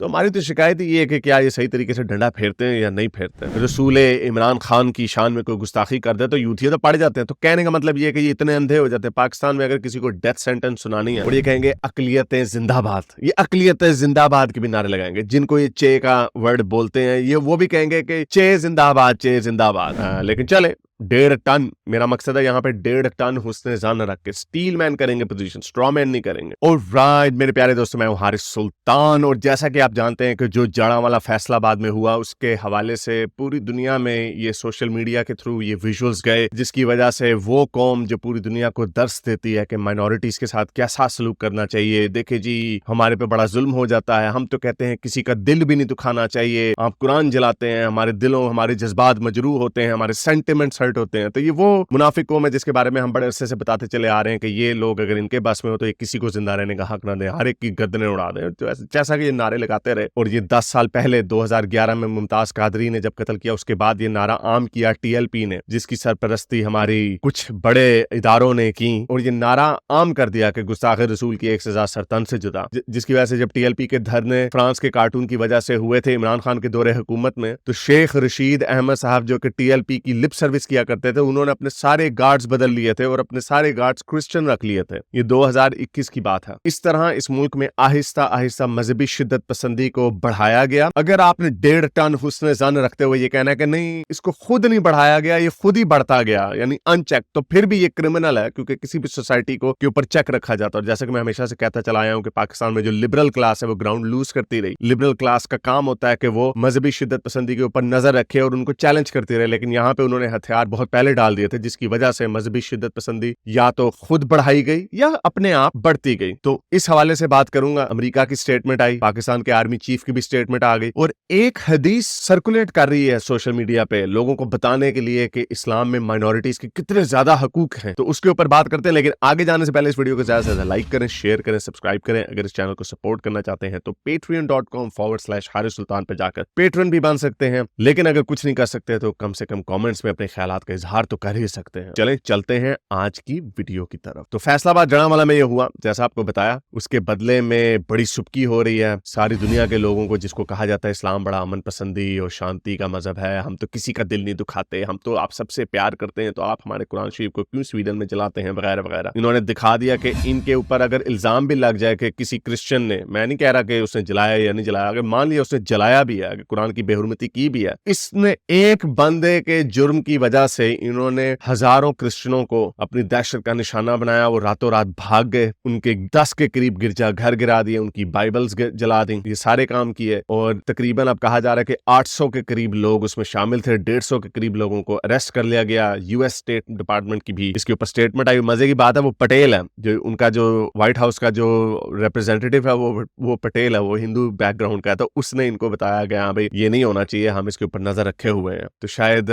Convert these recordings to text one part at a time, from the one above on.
تو हमारी तो शिकायत ही ये है कि क्या ये सही तरीके से डंडा फेरते हैं या नहीं फेरते हैं। रसूल इमरान खान की शान में कोई गुस्ताखी कर दे तो यूथिया तो पड़ जाते हैं। तो कहने का मतलब ये है कि ये इतने अंधे हो जाते हैं। पाकिस्तान में अगर किसी को डेथ सेंटेंस सुनानी है और ये कहेंगे अकलियतें जिंदाबाद, ये अकलियतें जिंदाबाद के भी नारे लगाएंगे। जिनको ये चे का वर्ड बोलते हैं ये वो भी कहेंगे कि चे जिंदाबाद, चे जिंदाबाद। लेकिन चले 1.5 टन, मेरा मकसद है यहाँ पे 1.5 टन हुस्न जान रख के स्टील मैन करेंगे पोजीशन, स्ट्रॉ मैन नहीं करेंगे। ऑलराइट मेरे प्यारे दोस्तों, मैं हूँ हारिस सुल्तान और जैसा कि आप जानते हैं कि जो जड़ांवाला फैसलाबाद में हुआ उसके हवाले से पूरी दुनिया में ये सोशल मीडिया के थ्रू ये विजुअल्स गए, जिसकी वजह से वो कौम जो पूरी दुनिया को दर्स देती है कि माइनॉरिटीज के साथ कैसा सलूक करना चाहिए। देखे जी हमारे पे बड़ा जुल्म हो जाता है, हम तो कहते हैं किसी का दिल भी नहीं दुखाना चाहिए, आप कुरान जलाते हैं, हमारे दिलों हमारे जज्बात मजरूह होते हैं, हमारे सेंटिमेंट्स हर्ट होते हैं। तो ये वो मुनाफिक कौम है जिसके बारे में हम बड़े अरसे से बताते चले आ रहे हैं कि ये लोग अगर इनके बस में हो तो ये किसी को जिंदा रहने का हक ना दें, हर एक की गर्दनें उड़ा दें। तो जैसा कि ये नारे लगाते रहे और ये 10 साल पहले 2011 में मुमताज कादरी ने जब कत्ल किया उसके बाद ये नारा आम किया टीएलपी ने, जिसकी सरपरस्ती हमारी कुछ बड़े इदारों ने की, और ये नारा आम कर दिया कि गुस्ताखे रसूल की एक सजा सरतन से जुदा, जिसकी वजह से जब टीएलपी के धरने फ्रांस के कार्टून की वजह से हुए थे इमरान खान के दौरे हुकूमत में, तो शेख रशीद अहमद साहब जो कि टीएलपी की लिप सर्विस किया करते थे, उन्होंने अपने सारे गार्ड्स बदल लिए थे और अपने सारे गार्ड्स क्रिश्चियन रख लिए थे। ये 2021 की बात है। इस तरह इस मुल्क में आहिस्ता आहिस्ता मजहबी शिद्दत पसंदी को बढ़ाया गया। अगर आपने 1.5 टन हुस्न ज़न रखते हुए ये कहना है कि नहीं इसको खुद नहीं बढ़ाया गया, ये खुद ही बढ़ता गया यानी अनचेक, तो फिर भी ये क्रिमिनल है, क्योंकि किसी भी सोसाइटी को के ऊपर चेक रखा जाता है। और जैसे कि मैं हमेशा से कहता चला आया हूं कि पाकिस्तान में जो लिबरल क्लास है वो ग्राउंड लूज करती रही। लिबरल क्लास का काम होता है कि वो मजहबी शिद्दत पसंदी के ऊपर नजर रखे और उनको चैलेंज करती रहे, लेकिन यहाँ पे उन्होंने हथियार बहुत पहले डाल दिए थे, जिसकी वजह से मजहबी शिद्दत पसंदी या तो खुद बढ़ाई गई या अपने आप बढ़ती गई। तो इस हवाले से बात करूंगा। अमेरिका की स्टेटमेंट आई, पाकिस्तान के आर्मी चीफ की भी स्टेटमेंट आ गई, और एक हदीस सर्कुलेट कर रही है सोशल मीडिया पे लोगों को बताने के लिए कि इस्लाम में माइनॉरिटीज के कितने ज्यादा हकूक हैं। तो उसके ऊपर बात करते हैं, लेकिन आगे जाने से पहले इस वीडियो को ज्यादा से ज्यादा लाइक करें, शेयर करें, सब्सक्राइब करें। अगर इस चैनल को सपोर्ट करना चाहते हैं तो patreon.com/हारिस सुल्तान पे जाकर पेट्रन भी बन सकते हैं, लेकिन अगर कुछ नहीं कर सकते तो कम से कम कमेंट्स में अपने ख्यालात का इजहार तो कर ही सकते हैं। चलें चलते हैं आज की वीडियो की तरफ। तो फैसलाबाद जड़ांवाला में ये हुआ जैसा आपको बताया, उसके बदले में बड़ी सुबकी हो रही है सारी दुनिया के लोगों को, जिसको कहा जाता है इस्लाम बड़ा अमन पसंदी और शांति का मजहब है, हम तो किसी का दिल नहीं दुखाते, हम तो आप सबसे प्यार करते हैं, तो आप हमारे कुरान शरीफ को क्यों स्वीडन में जलाते हैं वगैरह वगैरह। इन्होंने दिखा दिया कि इनके ऊपर अगर इल्जाम भी लग जाए कि किसी क्रिश्चियन ने, मैं नहीं कह रहा कि उसने जलाया या नहीं जलाया, अगर मान लिया उसने जलाया भी है, अगर कुरान की बेहुरमती की भी है, इसने एक बंदे के जुर्म की वजह से इन्होंने हजारों क्रिश्चियनों को अपनी दहशत का निशाना बनाया, वो रातों रात भाग गए, उनके 10 के करीब गिरजा घर गिरा दिए, उनकी बाइबल्स जला दी, ये सारे काम किए, और तकरीबन अब कहा जा रहा है कि 800 के करीब लोग उसमें शामिल थे, 150 के करीब लोगों को अरेस्ट कर लिया गया। यूएस स्टेट डिपार्टमेंट की भी इसके ऊपर स्टेटमेंट आई। मजे की बात है वो पटेल है, जो उनका जो व्हाइट हाउस का जो रिप्रेजेंटेटिव है वो पटेल है, वो हिंदू बैकग्राउंड का है, तो उसने इनको बताया गया भाई ये नहीं होना चाहिए, हम इसके ऊपर नजर रखे हुए हैं। तो शायद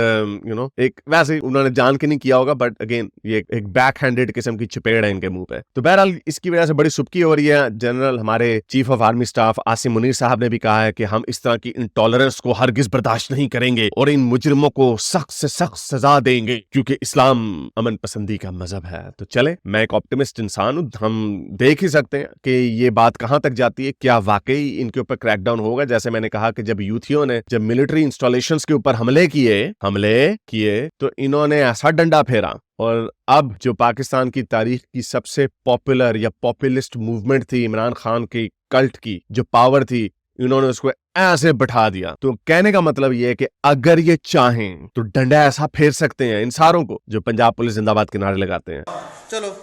एक वैसे उन्होंने जान के नहीं किया होगा, बट अगेन ये एक बैक हैंडेड किस्म की चपेड़ है इनके मुंह पे। तो बहरहाल इसकी वजह से बड़ी सुबकी हो रही है। जनरल हमारे chief of army staff Asim Munir साहब ने भी कहा है कि हम इस तरह की इंटॉलरेंस को हरगिज बर्दाश्त नहीं करेंगे और इन मुजरिमों को सख्त से सख्त सजा देंगे, क्योंकि इस्लाम अमन पसंदी का मजहब है। तो चले, मैं एक ऑप्टिमिस्ट इंसान हूं, हम देख ही सकते हैं कि ये बात कहां तक जाती है, क्या वाकई इनके ऊपर क्रैकडाउन होगा। जैसे मैंने कहा कि जब यूथियों ने जब मिलिट्री इंस्टॉलेशंस के ऊपर हमले किए तो इन्होंने ऐसा डंडा फेरा, और अब जो पाकिस्तान की तारीख की सबसे पॉपुलर या पॉपुलिस्ट मूवमेंट थी इमरान खान की कल्ट की जो पावर थी, इन्होंने उसको ऐसे बैठा दिया। तो कहने का मतलब ये है कि अगर ये चाहें तो डंडा ऐसा फेर सकते हैं इन सारों को जो पंजाब पुलिस जिंदाबाद के नारे लगाते हैं। चलो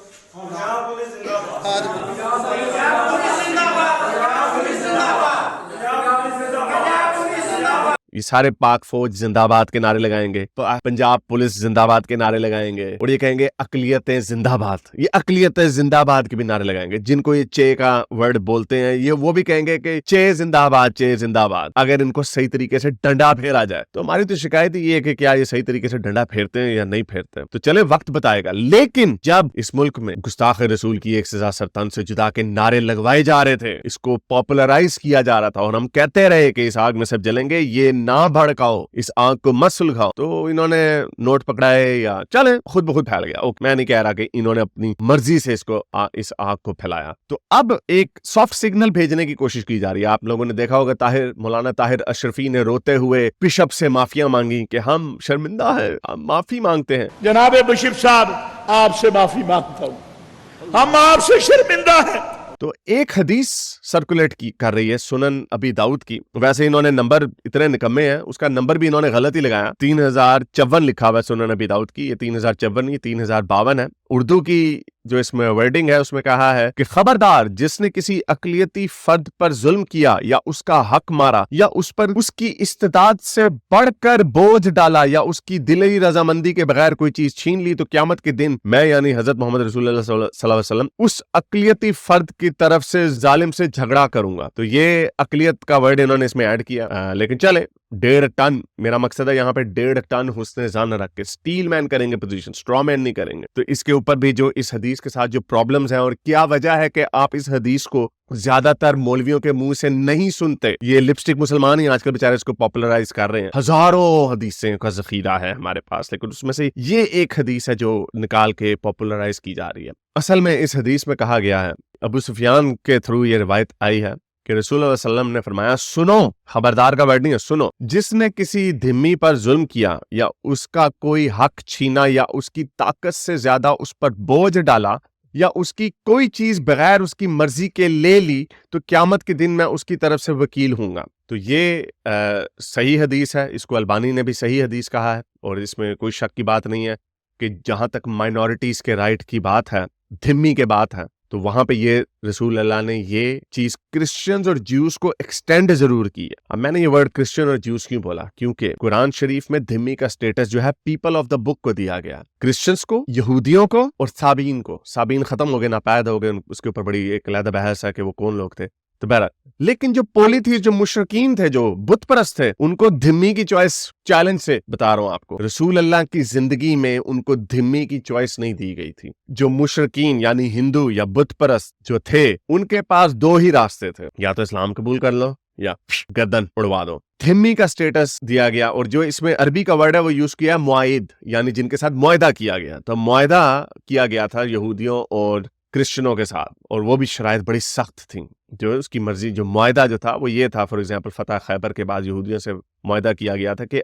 ये सारे पाक फौज जिंदाबाद के नारे लगाएंगे, पंजाब पुलिस जिंदाबाद के नारे लगाएंगे, और ये कहेंगे अकलियतें जिंदाबाद, ये अकलियतें जिंदाबाद के भी नारे लगाएंगे। जिनको ये चे का वर्ड बोलते हैं ये वो भी कहेंगे कि चे जिंदाबाद, चे जिंदाबाद, अगर इनको सही तरीके से डंडा फेरा जाए। तो हमारी तो शिकायत ही ये है कि क्या ये सही तरीके से डंडा फेरते हैं या नहीं फेरते हैं। तो चले वक्त बताएगा। लेकिन जब इस मुल्क में गुस्ताखे रसूल की एक सजा सरतन से जुदा के नारे लगवाए जा रहे थे, इसको पॉपुलराइज किया जा रहा था और हम कहते रहे कि इस आग में सब जलेंगे, ये ना भड़काओ, इस आग को मत सुलगाओ। तो इन्होंने नोट पकड़ाए या चले खुद ब खुद फैल गया। ओके, मैं नहीं कह रहा कि इन्होंने अपनी मर्जी से इसको इस आग को फैलाया। तो अब एक सॉफ्ट सिग्नल भेजने की कोशिश की जा रही है। आप लोगों ने देखा होगा मौलाना ताहिर अशरफी ने रोते हुए बिशप से माफिया मांगी कि हम शर्मिंदा हैं, हम माफी मांगते हैं। जनाब बिशप साहब, आपसे माफी मांगता हूँ, हम आपसे शर्मिंदा हैं। तो एक हदीस सर्कुलेट कर रही है सुनन अबी दाऊद की। वैसे इन्होंने नंबर इतने निकम्मे हैं, उसका नंबर भी इन्होंने गलत ही लगाया। 3054 लिखा हुआ है सुनन अबी दाऊद की, ये 3054 नहीं 3052 है। उर्दू की जो इसमें वर्डिंग है उसमें कहा है कि खबरदार जिसने किसी अकलियती फर्द पर जुल्म किया या उसका हक मारा या उस पर उसकी इस्तिताद से बढ़कर बोझ डाला या उसकी दिली रजामंदी के बगैर कोई चीज छीन ली, तो क़यामत के दिन मैं यानी हजरत मोहम्मद रसूलुल्लाह सल्लल्लाहु अलैहि वसल्लम उस अकलियती फर्द की तरफ से जालिम से झगड़ा करूंगा। तो ये अकलियत का वर्ड इन्होंने इसमें ऐड किया। लेकिन चले 1.5 टन, मेरा मकसद है यहाँ पे 1.5 टन हुस्न ज़ान रख के स्टील मैन करेंगे पोजीशन, स्ट्रॉ मैन नहीं करेंगे। तो इसके ऊपर भी जो इस हदीस के साथ जो प्रॉब्लम्स हैं और क्या वजह है कि आप इस हदीस को ज्यादातर मौलवियों के मुंह से नहीं सुनते। ये लिपस्टिक मुसलमान ही आजकल बेचारे इसको पॉपुलराइज कर रहे हैं। हजारों हदीसें का जखीरा है हमारे पास, लेकिन उसमें से ये एक हदीस है जो निकाल के पॉपुलराइज की जा रही है। असल में इस हदीस में कहा गया है, अबू सुफियान के थ्रू ये रिवायत आई है कि रसूलुल्लाह सल्लल्लाहु अलैहि वसल्लम ने फरमाया, सुनो, खबरदार का वर्ड नहीं है, सुनो, जिसने किसी धिम्मी पर जुल्म किया या उसका कोई हक छीना या उसकी ताकत से ज्यादा उस पर बोझ डाला या उसकी कोई चीज बगैर उसकी मर्जी के ले ली, तो क़यामत के दिन मैं उसकी तरफ से वकील हूंगा। तो ये सही हदीस है, इसको अल्बानी ने भी सही हदीस कहा है और इसमें कोई शक की बात नहीं है कि जहां तक माइनॉरिटीज के राइट की बात है, धिम्मी के बात है, तो वहां पे ये रसूल अल्लाह ने ये चीज क्रिश्चियंस और ज्यूस को एक्सटेंड जरूर की है। अब मैंने ये वर्ड क्रिश्चियन और ज्यूस क्यों बोला, क्योंकि कुरान शरीफ में धिम्मी का स्टेटस जो है पीपल ऑफ द बुक को दिया गया, क्रिश्चियंस को, यहूदियों को और साबीन को। साबीन खत्म हो गए, नापैद हो गए, उसके ऊपर बड़ी एक अलग बहस है कि वो कौन लोग थे। तो बहरहाल, लेकिन जो पोलीथीस्ट, जो मुशरकीन थे, जो बुत परस्त थे, उनको धिम्मी की चॉइस, चैलेंज से बता रहा हूं आपको, रसूल अल्लाह की जिंदगी में उनको धिम्मी की चॉइस नहीं दी गई थी। जो मुशरकीन यानी हिंदू या बुत परस्त जो थे, उनके पास 2 ही रास्ते थे, या तो इस्लाम कबूल कर लो या गर्दन उड़वा दो। धिम्मी का स्टेटस दिया गया और जो इसमें अरबी का वर्ड है वो यूज किया मुआइद, यानी जिनके साथ मुआयदा किया गया। तो मुआयदा किया गया था यहूदियों और क्रिश्चियनों के साथ, और वो भी शराइत बड़ी सख्त थी। जो उसकी मर्जी, जो मुआयदा जो था वो ये था, फॉर एग्जांपल फतह खैबर के बाद यहूदियों से मुआयदा किया गया था कि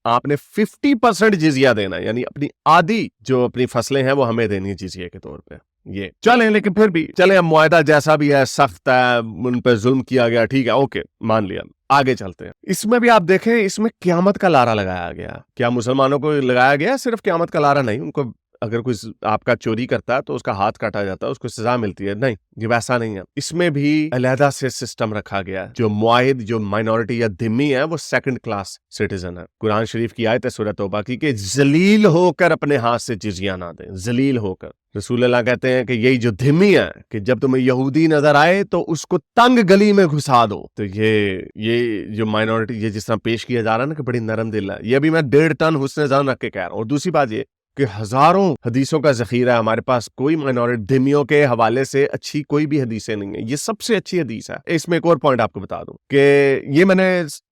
आपने 50% जिजिया देना है, यानी अपनी आधी जो अपनी फसलें हैं वो हमें देनी है जिजिया के तौर पे। ये चले, लेकिन फिर भी चले, अब मुआयदा जैसा भी है, सख्त है, उन पर जुल्म किया गया, ठीक है, ओके, मान लिया, आगे चलते हैं। इसमें भी आप देखें, इसमें क़यामत का लारा लगाया गया। क्या मुसलमानों को लगाया गया? सिर्फ क़यामत का लारा नहीं, उनको अगर कोई आपका चोरी करता है तो उसका हाथ काटा जाता है, उसको सजा मिलती है, नहीं, ये वैसा नहीं है। इसमें भी अलहदा से सिस्टम रखा गया है। जो मुआहिद, जो माइनॉरिटी या धिम्मी है, वो 2nd क्लास सिटीजन है। कुरान शरीफ की आयत है सूरह तौबा की कि जलील होकर अपने हाथ से जिजिया ना दें, जलील होकर। रसूल अल्लाह कहते हैं कि यही जो धिम्मी है, कि जब तुम्हें यहूदी नजर आए तो उसको तंग गली में घुसा दो। तो ये जो माइनॉरिटी, ये जिस तरह पेश किया जा रहा है ना कि बड़ी नरम दिल है, ये भी मैं 1.5 टन हुस्न ज़ान रख के कह रहा हूँ। और दूसरी बात ये कि हजारों हदीसों का जखीरा है हमारे पास, कोई माइनॉरिटी धिम्मियों के हवाले से अच्छी कोई भी हदीसें नहीं है, ये सबसे अच्छी हदीस है। इसमें एक और पॉइंट आपको बता दूं कि ये मैंने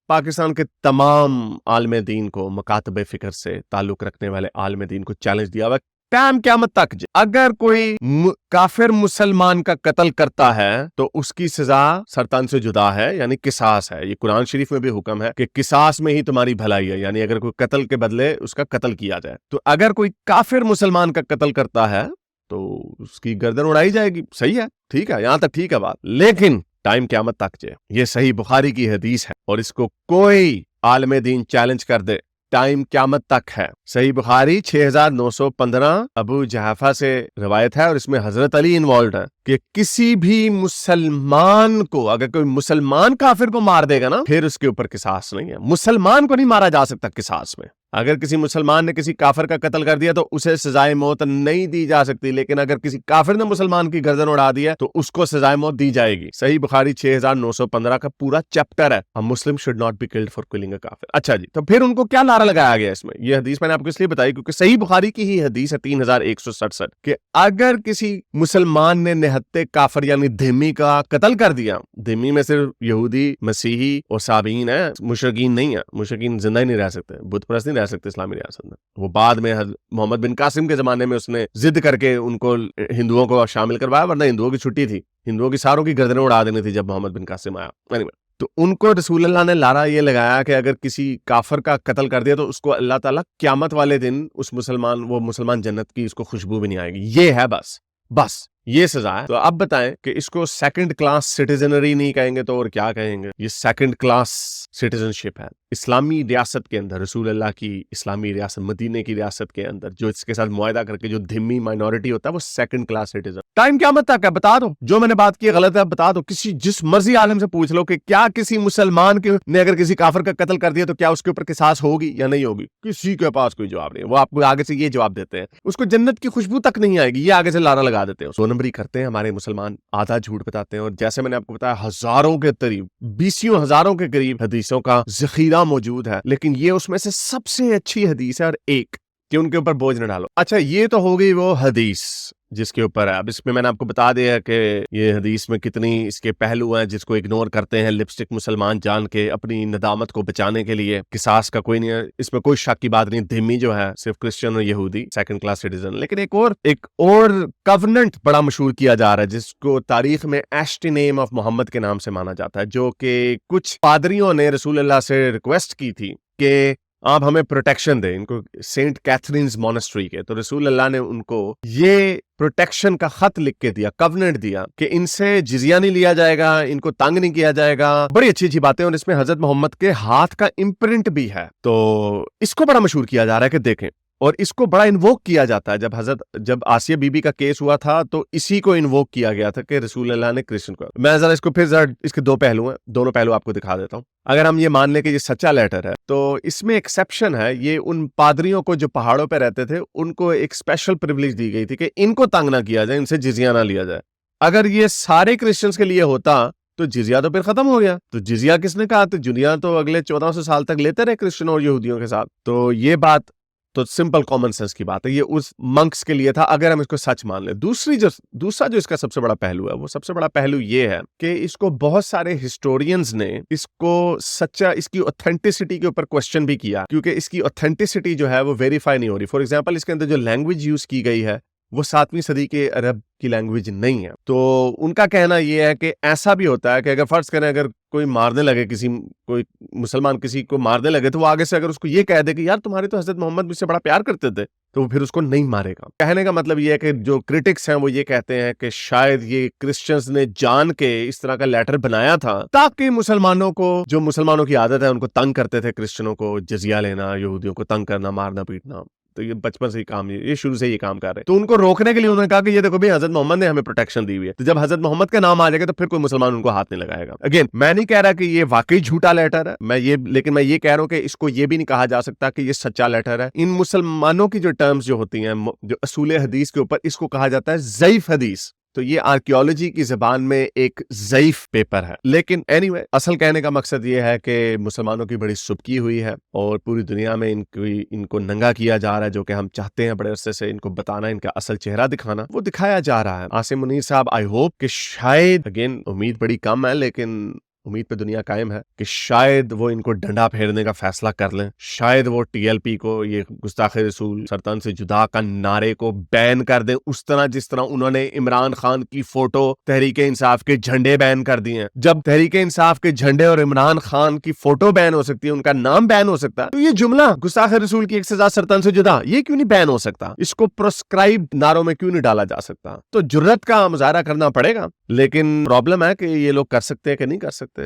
पाकिस्तान के तमाम आलम दीन को, मकातब फिक्र से ताल्लुक रखने वाले आलम दीन को चैलेंज दिया हुआ, टाइम क़यामत तक अगर कोई काफिर मुसलमान का कत्ल करता है तो उसकी सजा सरतन से जुदा है, यानी किसास है। ये कुरान शरीफ में भी हुक्म है कि किसास में ही तुम्हारी भलाई है, यानी अगर कोई कत्ल के बदले उसका कत्ल किया जाए। तो अगर कोई काफिर मुसलमान का कत्ल करता है तो उसकी गर्दन उड़ाई जाएगी। सही है, ठीक है, यहां तक ठीक है बात, लेकिन टाइम क़यामत तक जे, ये सही बुखारी की हदीस है और इसको कोई आलम दीन चैलेंज कर दे, टाइम क़यामत तक है। सही बुखारी 6915 अबू जहाफा से रिवायत है और इसमें हजरत अली इन्वॉल्व है कि किसी भी मुसलमान को, अगर कोई मुसलमान काफिर को मार देगा ना, फिर उसके ऊपर किसास नहीं है। मुसलमान को नहीं मारा जा सकता किसास में। अगर किसी मुसलमान ने किसी काफिर का कत्ल कर दिया तो उसे सजाए मौत नहीं दी जा सकती, लेकिन अगर किसी काफिर ने मुसलमान की गर्दन उड़ा दी है तो उसको सजाए मौत दी जाएगी। सही बुखारी 6915 का पूरा चैप्टर है, a Muslim should not be killed for killing a काफिर। अच्छा जी, तो फिर उनको क्या नारा लगाया गया इसमें? ये हदीस मैंने आपको इसलिए बताई क्योंकि सही बुखारी की ही हदीस है 3167 कि अगर किसी मुसलमान ने हत्ते काफर यानी धिम्मी का कत्ल कर दिया। धिम्मी में सिर्फ यहूदी, मसीही और साबीन है, मुशरकीन नहीं है। मुशरकीन जिंदा ही नहीं रह सकते, बुत परस्त नहीं रह सकते इस्लामी रियासत में। वो बाद में मोहम्मद बिन कासिम के जमाने में उसने जिद करके उनको हिंदुओं को शामिल करवाया, वरना हिंदुओं की छुट्टी थी, हिंदुओं की सारों की गर्दनें उड़ा देनी थी जब मोहम्मद बिन कासिम आया। anyway, तो उनको रसूल अल्लाह ने लारा ये लगाया कि अगर किसी काफर का कत्ल कर दिया तो उसको अल्लाह ताला क़यामत वाले दिन वो मुसलमान जन्नत की उसको खुशबू भी नहीं आएगी। ये है बस ये सजा है। तो अब बताएं कि इसको सेकंड क्लास सिटीजनरी नहीं कहेंगे तो और क्या कहेंगे? ये सेकंड क्लास सिटीजनशिप है। इस्लामी रियासत के अंदर, रसूल अल्लाह की इस्लामी रियासत, मदीने की रियासत के अंदर जो इसके साथ मुआहदा करके जो धिम्मी माइनॉरिटी होता है वो सेकंड क्लास सिटीजन। टाइम क़यामत तक है, बता दो जो मैंने बात की गलत है, बता दो। जिस मर्जी आलम से पूछ लो कि क्या किसी मुसलमान ने अगर किसी काफिर का कत्ल कर दिया तो क्या उसके ऊपर किसास होगी या नहीं होगी? किसी के पास कोई जवाब नहीं। वो आपको आगे से ये जवाब देते हैं, उसको जन्नत की खुशबू तक नहीं आएगी, ये आगे से लारा लगा देते हैं। 2 नंबरी करते हैं हमारे मुसलमान, आधा झूठ बताते हैं। और जैसे मैंने आपको बताया, हजारों के करीब, 20 हजारों के करीब हदीसों का जखीरा मौजूद है, लेकिन ये उसमें से सबसे अच्छी हदीस है और एक कि उनके ऊपर बोझ न डालो। अच्छा, ये तो हो गई वो हदीस जिसके ऊपर है। अब इसमें मैंने आपको बता दिया कि ये हदीस में कितनी इसके पहलू हैं जिसको इग्नोर करते हैं लिपस्टिक मुसलमान जान के अपनी नदामत को बचाने के लिए। किसास का कोई नहीं है, इसमें कोई शक की बात नहीं। धिम्मी जो है सिर्फ क्रिश्चियन और यहूदी, सेकंड क्लास सिटीजन। लेकिन एक और कवनेंट बड़ा मशहूर किया जा रहा है जिसको तारीख में एश्टी नेम ऑफ मोहम्मद के नाम से माना जाता है, जो कि कुछ पादरियों ने रसूल अल्लाह से रिक्वेस्ट की थी कि आप हमें प्रोटेक्शन दें, इनको सेंट कैथरीन्स मॉनेस्ट्री के। तो रसूल अल्लाह ने उनको ये प्रोटेक्शन का खत लिख के दिया, कवनेंट दिया कि इनसे जिजिया नहीं लिया जाएगा, इनको तंग नहीं किया जाएगा। बड़ी अच्छी अच्छी बातें, और इसमें हजरत मोहम्मद के हाथ का इम्प्रिंट भी है। तो इसको बड़ा मशहूर किया जा रहा है कि देखें, और इसको बड़ा इन्वोक किया जाता है। जब आसिया बीबी का केस हुआ था तो इसी को इन्वोक किया गया था कि रसूल अल्लाह ने क्रिश्चियन को। मैं जरा इसको फिर इसके 2 पहलू हैं, दोनों पहलू आपको दिखा देता हूं। अगर हम ये मान लें कि ये सच्चा लेटर है तो इसमें एक्सेप्शन है। ये उन पादरियों को जो पहाड़ों पे रहते थे उनको एक स्पेशल प्रिविलेज दी गई थी कि इनको तंग ना किया जाए, इनसे जिजिया ना लिया जाए। अगर ये सारे क्रिश्चियंस के लिए होता तो जिजिया तो फिर खत्म हो गया। तो जिजिया किसने कहा? तो जिजिया तो अगले 1400 साल तक लेते रहे क्रिश्चियन और यहूदियों के साथ। तो ये बात तो सिंपल कॉमन सेंस की बात है, ये उस मंक्स के लिए था अगर हम इसको सच मान ले। दूसरा जो इसका सबसे बड़ा पहलू है, वो सबसे बड़ा पहलू ये है कि इसको बहुत सारे हिस्टोरियंस ने इसकी ऑथेंटिसिटी के ऊपर क्वेश्चन भी किया, क्योंकि इसकी ऑथेंटिसिटी जो है वो वेरीफाई नहीं हो रही। फॉर एग्जांपल, इसके अंदर जो लैंग्वेज यूज की गई है वो 7वीं सदी के अरब की लैंग्वेज नहीं है। तो उनका कहना यह है कि ऐसा भी होता है कि अगर फर्ज करें अगर कोई मारने लगे, कोई मुसलमान किसी को मारने लगे, तो वो आगे से अगर उसको ये कह दे कि यार तुम्हारे तो हजरत मोहम्मद मुझसे बड़ा प्यार करते थे, तो वो फिर उसको नहीं मारेगा। कहने का मतलब ये है कि जो क्रिटिक्स हैं वो ये कहते हैं कि शायद ये क्रिश्चियंस ने जान के इस तरह का लेटर बनाया था ताकि मुसलमानों की आदत है, उनको तंग करते थे क्रिश्चियनों को, जजिया लेना, यहूदियों को तंग करना, मारना पीटना। तो ये बचपन से ही काम, ये शुरू से ये काम कर रहे हैं। तो उनको रोकने के लिए उन्होंने कहा कि ये देखो भाई, हजरत मोहम्मद ने हमें प्रोटेक्शन दी हुई है, तो जब हजरत मोहम्मद का नाम आ जाएगा तो फिर कोई मुसलमान उनको हाथ नहीं लगाएगा। अगेन, मैं नहीं कह रहा कि ये वाकई झूठा लेटर है, लेकिन मैं ये कह रहा हूं कि इसको ये भी नहीं कहा जा सकता कि ये सच्चा लेटर है। इन मुसलमानों की जो टर्म्स जो होती हैं, जो असूल हदीस के ऊपर, इसको कहा जाता है ज़ईफ हदीस। तो ये आर्कियोलॉजी की ज़बान में एक ज़ईफ पेपर है। लेकिन एनीवे, असल कहने का मकसद ये है कि मुसलमानों की बड़ी सुबकी हुई है और पूरी दुनिया में इनको नंगा किया जा रहा है, जो कि हम चाहते हैं बड़े अरसे से इनको बताना, इनका असल चेहरा दिखाना, वो दिखाया जा रहा है। आसिम मुनीर साहब, आई होप कि शायद, अगेन उम्मीद बड़ी कम है लेकिन उम्मीद पे दुनिया कायम है, कि शायद वो इनको डंडा फेरने का फैसला कर लें। शायद वो टीएलपी को, ये गुस्ताखे रसूल, सरतन से जुदा का नारे को बैन कर दें, उस तरह जिस तरह उन्होंने इमरान खान की फोटो, तहरीक इंसाफ के झंडे बैन कर दिए हैं। जब तहरीक इंसाफ के झंडे और इमरान खान की फोटो बैन हो सकती है, उनका नाम बैन हो सकता है, तो ये जुमला गुस्ताखे रसूल की एक सजा सरतन से जुदा, ये क्यों नहीं बैन हो सकता? इसको प्रोस्क्राइब नारों में क्यों नहीं डाला जा सकता? तो जुर्रत का मुजाहरा करना पड़ेगा। लेकिन प्रॉब्लम है कि ये लोग कर सकते हैं कि नहीं कर सकते,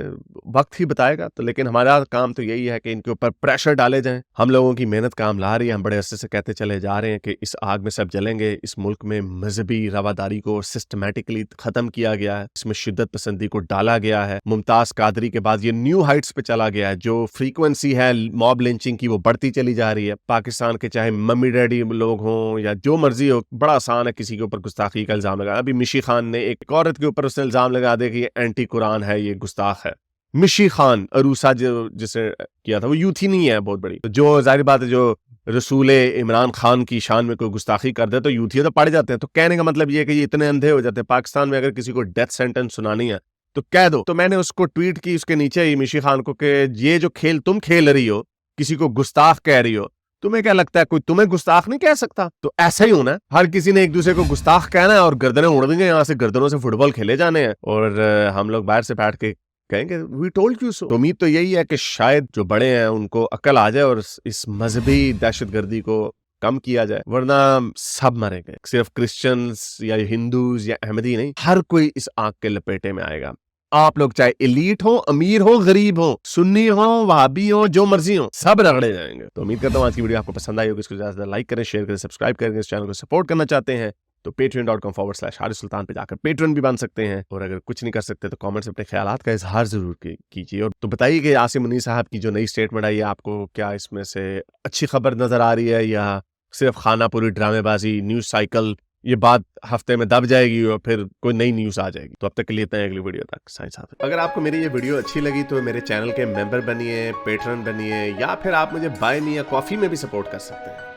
वक्त ही बताएगा। तो लेकिन हमारा काम तो यही है कि इनके ऊपर प्रेशर डाले जाएं। हम लोगों की मेहनत काम ला रही है, हम बड़े अरसे से कहते चले जा रहे हैं कि इस आग में सब जलेंगे। इस मुल्क में मजहबी रवादारी को सिस्टमैटिकली खत्म किया गया है, इसमें शिद्दत पसंदी को डाला गया है। मुमताज कादरी के बाद ये न्यू हाइट्स पे चला गया है। जो फ्रीक्वेंसी है मॉब लिंचिंग की, वो बढ़ती चली जा रही है। पाकिस्तान के चाहे मम्मी डैडी लोग हों या जो मर्जी हो, बड़ा आसान है किसी के ऊपर गुस्ताखी का इल्जाम लगाना। अभी मिशी खान ने एक औरत के ऊपर उसने इल्जाम लगा दिया कि ये एंटी कुरान है, ये गुस्ताख है। मिशी खान अरूसा जिसे किया था वो यूथ ही नहीं है बहुत बड़ी। तो जो जाहिर बात है, जो रसूल इमरान खान की शान में कोई गुस्ताखी कर दे तो यूथिया तो पड़ जाते हैं। तो कहने का मतलब ये है कि ये इतने अंधे हो जाते हैं। पाकिस्तान में अगर किसी को डेथ सेंटेंस सुनानी है तो कह दो। तो मैंने उसको ट्वीट की उसके नीचे ही मिशी खान को कि ये जो खेल तुम खेल रही हो, किसी को गुस्ताख कह रही हो, तुम्हें क्या लगता है कोई तुम्हें गुस्ताख नहीं कह सकता? तो ऐसा ही होना है, हर किसी ने एक दूसरे को गुस्ताख कहना है और गर्दनें उड़ देंगे, यहाँ से गर्दनों से फुटबॉल खेले जाने हैं और हम लोग बाहर से बैठ के कहेंगे वी टोल्ड यू सो। तो उम्मीद तो यही है कि शायद जो बड़े हैं उनको अक्ल आ जाए और इस मजहबी दहशतगर्दी को कम किया जाए, वरना सब मरेंगे। सिर्फ क्रिश्चियंस या हिंदूज या अहमदी नहीं, हर कोई इस आग के लपेटे में आएगा। आप लोग चाहे एलीट हो, अमीर हो, गरीब हो, सुन्नी हो, वहाबी हो, जो मर्जी हो, सब रगड़े जाएंगे। तो उम्मीद करता हूँ आज की वीडियो आपको पसंद आई होगी। इसको ज्यादा लाइक करें, शेयर करें, सब्सक्राइब करें। इस चैनल को सपोर्ट करना चाहते हैं तो patreon.com/हारिस सुल्तान पे जाकर पेट्रन भी बन सकते हैं। और अगर कुछ नहीं कर सकते तो कमेंट्स में अपने ख्यालात का इजहार जरूर कीजिए। और तो बताइए कि आसिम मुनीर साहब की जो नई स्टेटमेंट आई है, आपको क्या इसमें से अच्छी खबर नजर आ रही है या सिर्फ खानापुरी ड्रामेबाजी, न्यूज साइकिल, ये बात हफ्ते में दब जाएगी और फिर कोई नई न्यूज आ जाएगी? तो अब तक के लिए इतना ही, अगली वीडियो तक साइंस साथ। अगर आपको मेरी ये वीडियो अच्छी लगी तो मेरे चैनल के मेंबर बनिए, पेट्रन बनिए, या फिर आप मुझे बाय मी या कॉफी में भी सपोर्ट कर सकते हैं।